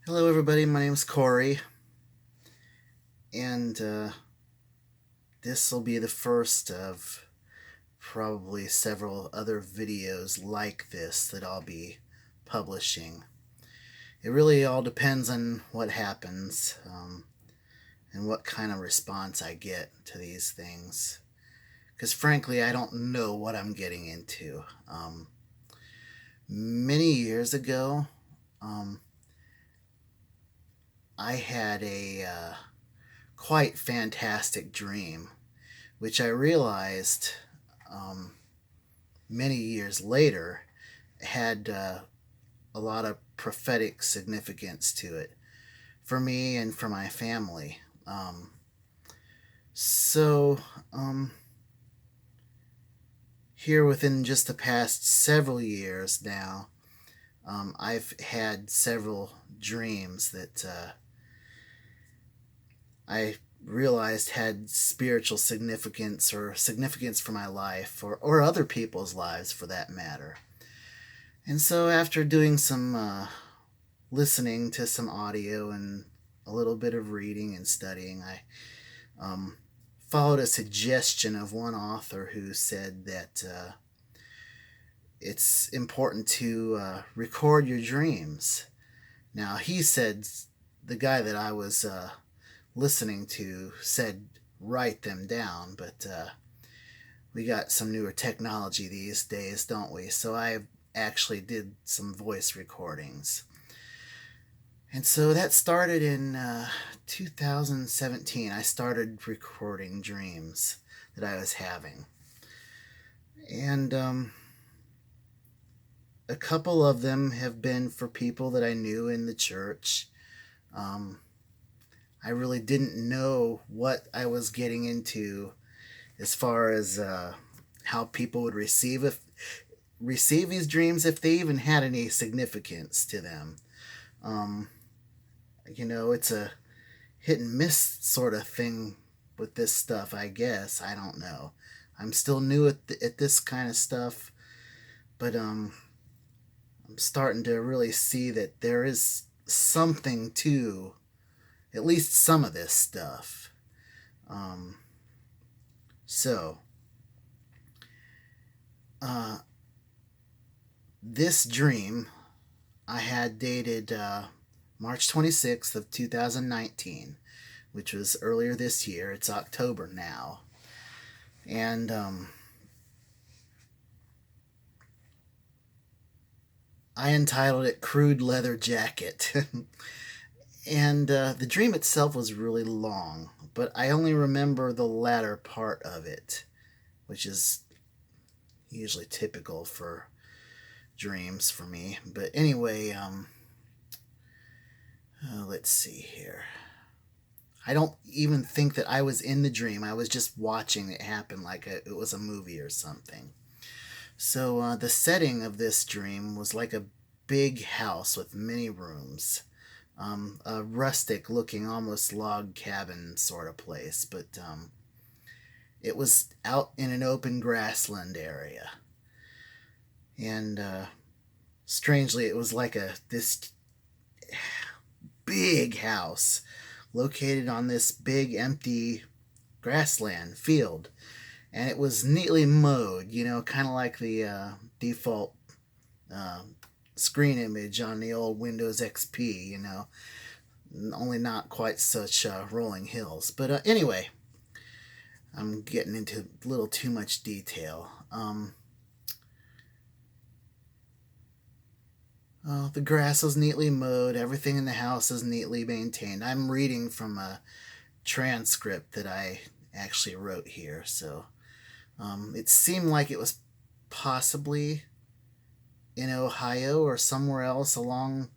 Hello, everybody. My name is Corey, and this will be the first of probably several other videos like this that I'll be publishing. It really all depends on what happens and what kind of response I get to these things. Because frankly, I don't know what I'm getting into. Many years ago, um, I had a quite fantastic dream, which I realized um, many years later had a lot of prophetic significance to it for me and for my family. So, um, Here within just the past several years now, I've had several dreams that I realized had spiritual significance or significance for my life or other people's lives for that matter. And so, after doing some listening to some audio and a little bit of reading and studying, I um, followed a suggestion of one author who said that it's important to record your dreams. Now, he said, the guy that I was listening to said write them down, but we got some newer technology these days, don't we? So I actually did some voice recordings. And so that started in 2017. I started recording dreams that I was having. And a couple of them have been for people that I knew in the church. Um, I really didn't know what I was getting into as far as how people would receive these dreams, if they even had any significance to them. Um, it's a hit and miss sort of thing with this stuff, I guess. I don't know. I'm still new at this kind of stuff, but I'm starting to really see that there is something to at least some of this stuff. Um, so, uh, this dream I had dated March 26th of 2019, which was earlier this year. It's October now. And I entitled it Crude Leather Jacket. And the dream itself was really long, but I only remember the latter part of it, which is usually typical for dreams for me. But anyway, let's see here. I don't even think that I was in the dream. I was just watching it happen like it was a movie or something. So the setting of this dream was like a big house with many rooms. A rustic looking, almost log cabin sort of place, but it was out in an open grassland area. And strangely, it was like this big house located on this big empty grassland field, and it was neatly mowed, kind of like the default uh, screen image on the old Windows XP, only not quite such rolling hills. But anyway, I'm getting into a little too much detail. The grass is neatly mowed. Everything in the house is neatly maintained. I'm reading from a transcript that I actually wrote here, so it seemed like it was possibly in Ohio or somewhere else along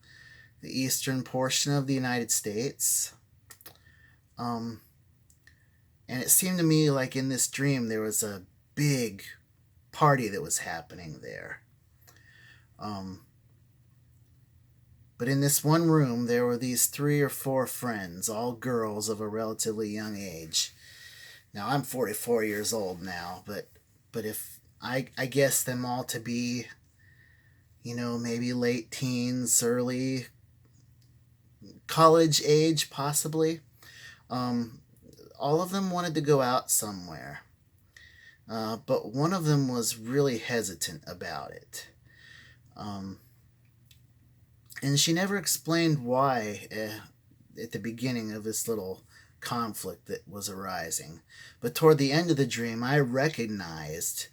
the eastern portion of the United States. Um, and it seemed to me like in this dream there was a big party that was happening there. Um, but in this one room, there were these 3 or 4 friends, all girls of a relatively young age. Now I'm 44 years old now, but if I guess them all to be, maybe late teens, early college age, possibly. Um, all of them wanted to go out somewhere, but one of them was really hesitant about it. Um, and she never explained why at the beginning of this little conflict that was arising. But toward the end of the dream, I recognized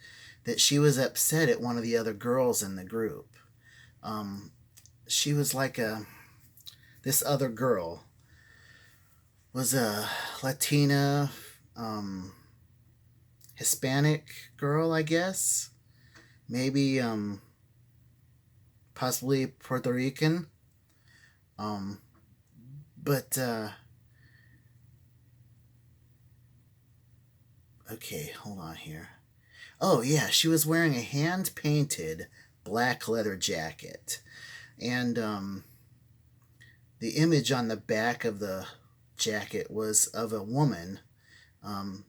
that she was upset at one of the other girls in the group. Um, she was like a this other girl was a Latina, um, Hispanic girl, I guess. Maybe possibly Puerto Rican. Um, but okay, hold on here. Oh yeah, she was wearing a hand painted black leather jacket, and the image on the back of the jacket was of a woman, um,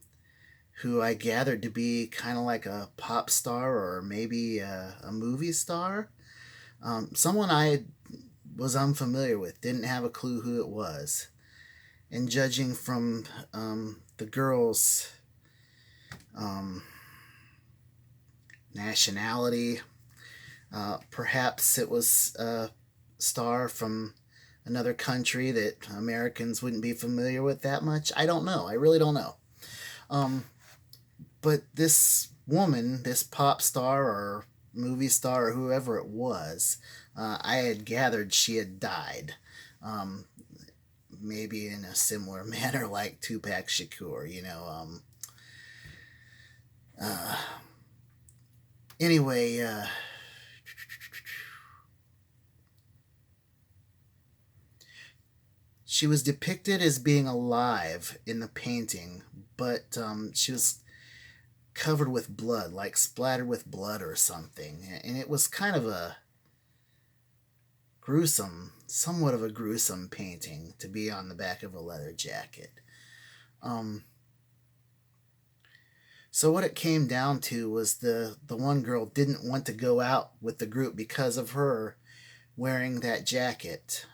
who I gathered to be kind of like a pop star or maybe a movie star. Someone I was unfamiliar with, didn't have a clue who it was. And judging from the girl's um, nationality, perhaps it was a star from another country that Americans wouldn't be familiar with that much. I don't know. I really don't know. Um, but this woman, this pop star or movie star or whoever it was, I had gathered she had died. Um, Maybe in a similar manner like Tupac Shakur, you know. Uh, anyway, she was depicted as being alive in the painting, but she was covered with blood, like splattered with blood or something. And it was kind of a gruesome, somewhat of a gruesome painting to be on the back of a leather jacket. Um, so what it came down to was the one girl didn't want to go out with the group because of her wearing that jacket.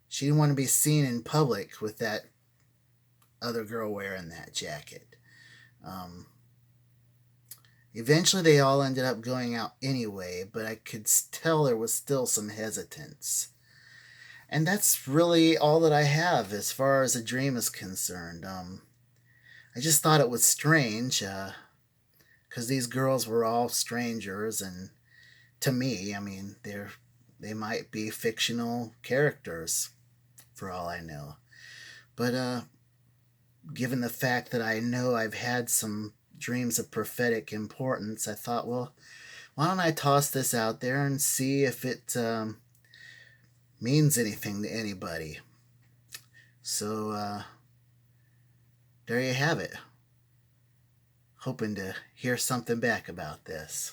She didn't want to be seen in public with that other girl wearing that jacket. Um, Eventually, they all ended up going out anyway, but I could tell there was still some hesitance. And that's really all that I have as far as a dream is concerned. I just thought it was strange because these girls were all strangers, and to me, I mean, they might be fictional characters for all I know. But given the fact that I know I've had some dreams of prophetic importance, I thought, well, why don't I toss this out there and see if it means anything to anybody? So there you have it. Hoping to hear something back about this.